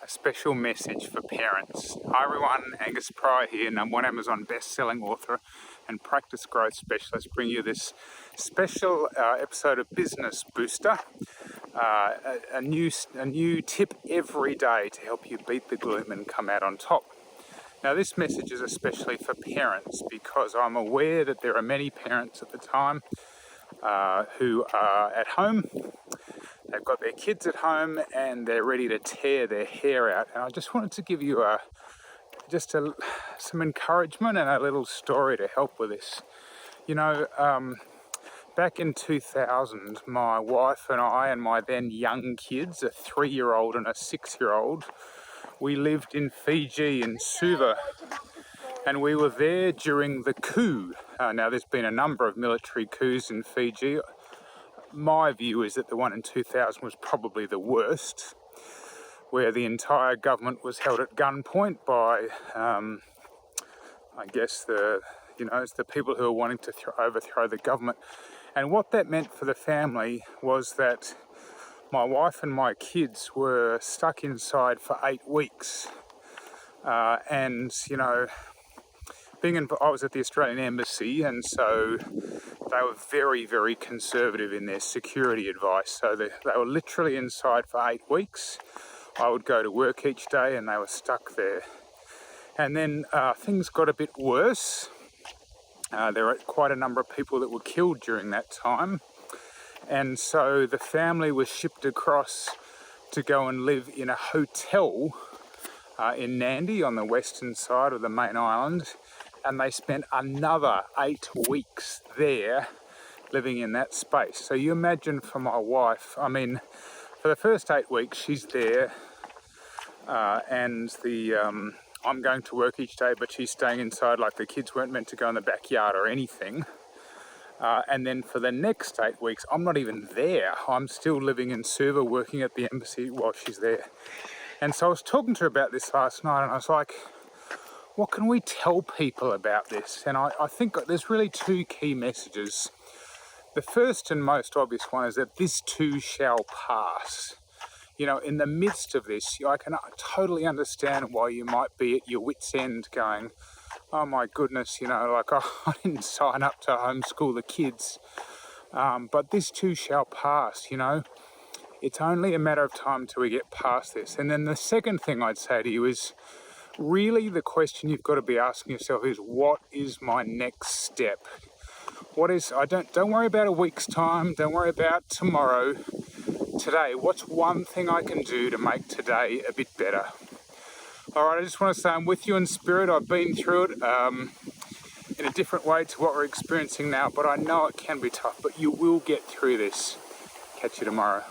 special message for parents. Hi everyone, Angus Pryor here, #1 Amazon best-selling author and practice growth specialist, bring you this special episode of Business Booster. A new tip every day to help you beat the gloom and come out on top. Now this message is especially for parents because I'm aware that there are many parents at the time who are at home. They've got their kids at home and they're ready to tear their hair out. And I just wanted to give you some encouragement and a little story to help with this. You know, back in 2000, my wife and I and my then young kids, a 3-year-old and a 6-year-old, we lived in Fiji in Suva. And we were there during the coup. Now there's been a number of military coups in Fiji. My view is that the one in 2000 was probably the worst, where the entire government was held at gunpoint by, I guess, it's the people who are wanting to overthrow the government. And what that meant for the family was that my wife and my kids were stuck inside for 8 weeks. I was at the Australian Embassy, and so they were very, very conservative in their security advice. So they were literally inside for 8 weeks. I would go to work each day and they were stuck there. And then things got a bit worse. There were quite a number of people that were killed during that time. And so the family was shipped across to go and live in a hotel in Nandi on the western side of the main island. And they spent another 8 weeks there living in that space. So you imagine for my wife, for the first 8 weeks she's there I'm going to work each day, but she's staying inside, like the kids weren't meant to go in the backyard or anything. And then for the next 8 weeks, I'm not even there. I'm still living in Suva, working at the embassy while she's there. And so I was talking to her about this last night and I was like, what can we tell people about this? And I think there's really 2 key messages. The first and most obvious one is that this too shall pass. You know, in the midst of this, I can totally understand why you might be at your wit's end going, oh my goodness, I didn't sign up to homeschool the kids. But this too shall pass, It's only a matter of time till we get past this. And then the second thing I'd say to you is, really the question you've got to be asking yourself is, what is my next step? Don't worry about a week's time, don't worry about tomorrow. Today, what's one thing I can do to make today a bit better? All right, I just want to say I'm with you in spirit. I've been through it in a different way to what we're experiencing now, but I know it can be tough, but you will get through this. Catch you tomorrow.